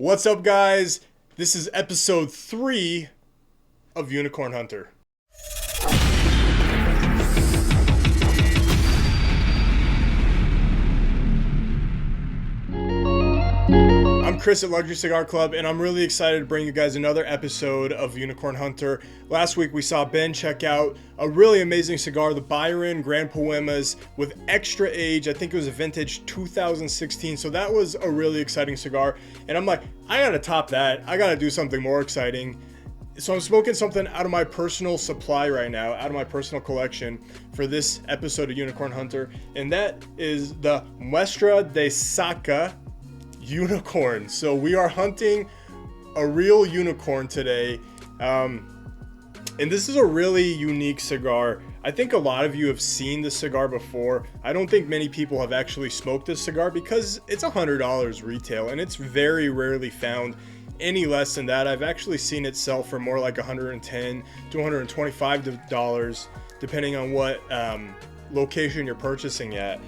What's up, guys? This is episode 3 of Unicorn Hunter. I'm Chris at Luxury Cigar Club, and I'm really excited to bring you guys another episode of Unicorn Hunter. Last week we saw Ben check out a really amazing cigar, the Byron Grand Poemas with extra age. I think it was a vintage 2016, so that was a really exciting cigar. And I'm like, I gotta top that. I gotta do something more exciting. So I'm smoking something out of my personal supply right now, out of my personal collection for this episode of Unicorn Hunter, and that is the Muestra de Saka unicorn. So we are hunting a real unicorn today, and this is a really unique cigar. I think a lot of you have seen this cigar before. I don't think many people have actually smoked this cigar because it's $100 retail, and it's very rarely found any less than that. I've actually seen it sell for more like $110 to $125, depending on what location you're purchasing at.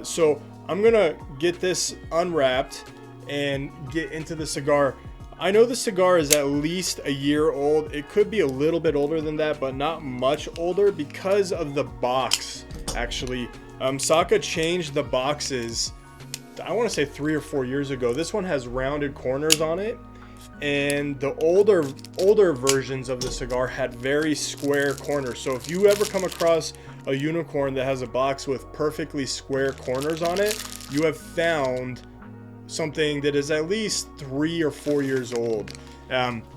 So I'm gonna get this unwrapped and get into the cigar. I know the cigar is at least a year old. It could be a little bit older than that, but not much older because of the box. Actually, Saka changed the boxes, I want to say 3 or 4 years ago. This one has rounded corners on it, and the older versions of the cigar had very square corners. So if you ever come across a unicorn that has a box with perfectly square corners on it, you have found something that is at least 3 or 4 years old.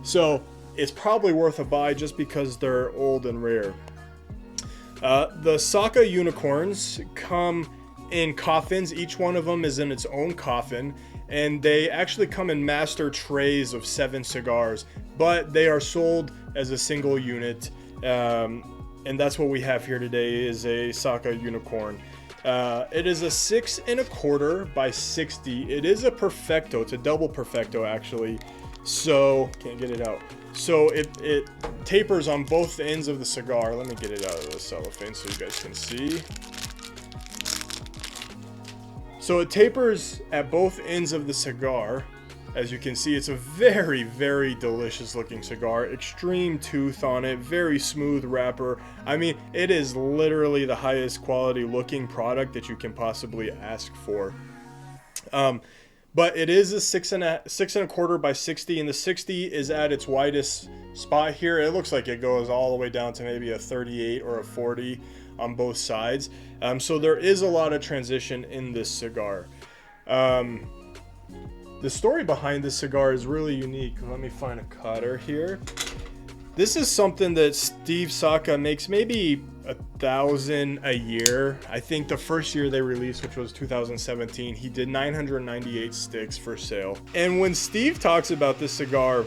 So it's probably worth a buy just because they're old and rare. The Saka unicorns come in coffins. Each one of them is in its own coffin, and they actually come in master trays of 7 cigars, but they are sold as a single unit. And that's what we have here today, is a Saka unicorn. It is a 6 1/4 by 60. It is a perfecto. It's a double perfecto, actually. So can't get it out. So it tapers on both ends of the cigar. Let me get it out of the cellophane so you guys can see. So it tapers at both ends of the cigar. As you can see, it's a very, very delicious looking cigar. Extreme tooth on it, very smooth wrapper. I mean, it is literally the highest quality looking product that you can possibly ask for. But it is a 6 1/4 by 60, and the 60 is at its widest spot here. It looks like it goes all the way down to maybe a 38 or a 40 on both sides. So there is a lot of transition in this cigar. The story behind this cigar is really unique. Let me find a cutter here. This is something that Steve Saka makes maybe 1,000 a year. I think the first year they released, which was 2017, he did 998 sticks for sale. And when Steve talks about this cigar,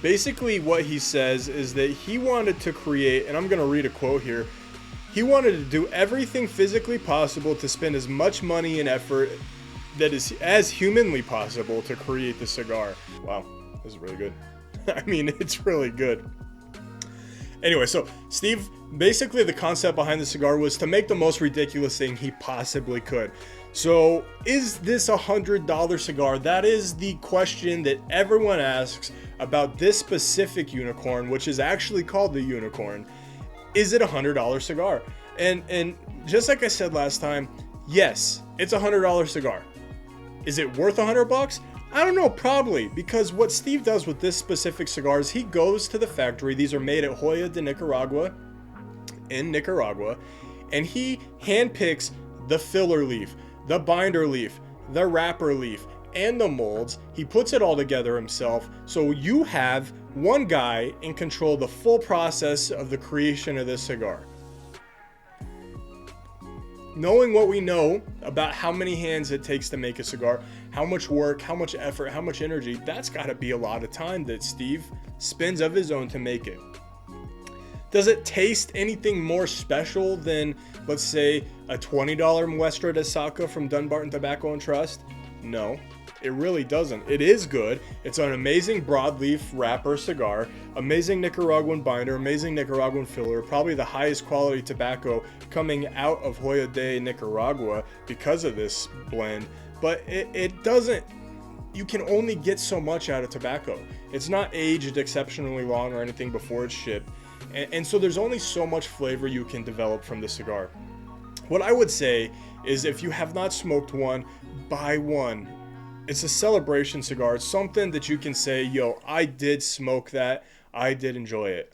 basically what he says is that he wanted to create, and I'm going to read a quote here, he wanted to do everything physically possible to spend as much money and effort that is as humanly possible to create the cigar. Wow, this is really good. I mean, it's really good. Anyway, so Steve, basically the concept behind the cigar was to make the most ridiculous thing he possibly could. So is this a $100 cigar? That is the question that everyone asks about this specific unicorn, which is actually called the unicorn. Is it a $100 cigar? And just like I said last time, yes, it's a $100 cigar. Is it worth $100? I don't know, probably, because what Steve does with this specific cigar is he goes to the factory. These are made at Horded de Nicaragua, in Nicaragua, and he handpicks the filler leaf, the binder leaf, the wrapper leaf, and the molds. He puts it all together himself, so you have one guy in control of the full process of the creation of this cigar. Knowing what we know about how many hands it takes to make a cigar, how much work, how much effort, how much energy, that's got to be a lot of time that Steve spends of his own to make it. Does it taste anything more special than, let's say, a $20 Muestra de Saka from Dunbarton Tobacco and Trust? No, it really doesn't. It is good. It's an amazing broadleaf wrapper cigar, amazing Nicaraguan binder, amazing Nicaraguan filler, probably the highest quality tobacco coming out of Horded de Nicaragua because of this blend. But it doesn't you can only get so much out of tobacco. It's not aged exceptionally long or anything before it's shipped. And so there's only so much flavor you can develop from the cigar. What I would say is if you have not smoked one, buy one. It's a celebration cigar. It's something that you can say, yo, I did smoke that. I did enjoy it.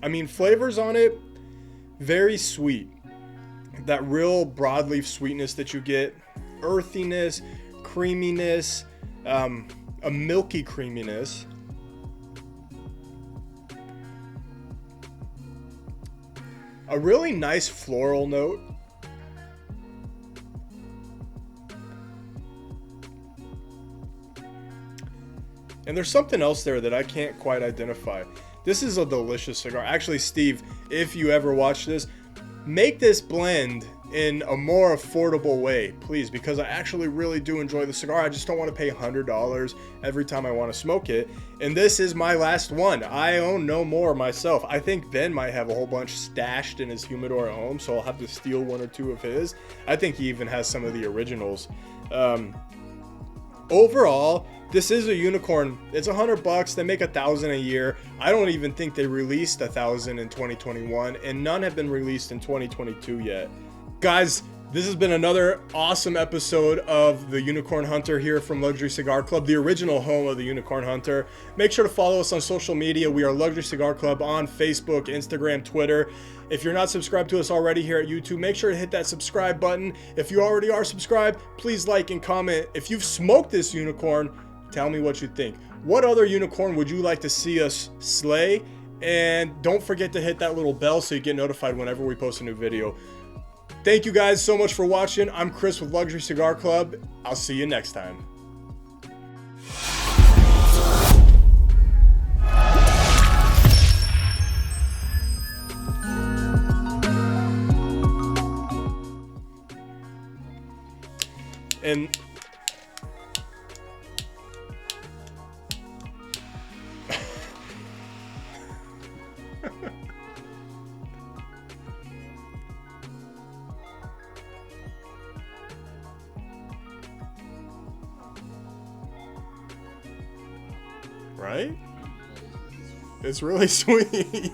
I mean, flavors on it, very sweet. That real broadleaf sweetness that you get, earthiness, creaminess, a milky creaminess. A really nice floral note. And there's something else there that I can't quite identify. This is a delicious cigar. Actually, Steve, if you ever watch this, make this blend in a more affordable way, please, because I actually really do enjoy the cigar. I just don't want to pay $100 every time I want to smoke it. And this is my last one. I own no more myself. I think Ben might have a whole bunch stashed in his humidor at home, so I'll have to steal one or two of his. I think he even has some of the originals. Overall, this is a unicorn. It's $100. They make 1,000 a year. I don't even think they released 1,000 in 2021, and none have been released in 2022 yet. Guys, this has been another awesome episode of the Unicorn Hunter here from Luxury Cigar Club, the original home of the Unicorn Hunter. Make sure to follow us on social media. We are Luxury Cigar Club on Facebook, Instagram, Twitter. If you're not subscribed to us already here at YouTube, make sure to hit that subscribe button. If you already are subscribed, please like and comment. If you've smoked this unicorn, tell me what you think. What other unicorn would you like to see us slay? And don't forget to hit that little bell so you get notified whenever we post a new video. Thank you guys so much for watching. I'm Chris with Luxury Cigar Club. I'll see you next time. And right? It's really sweet.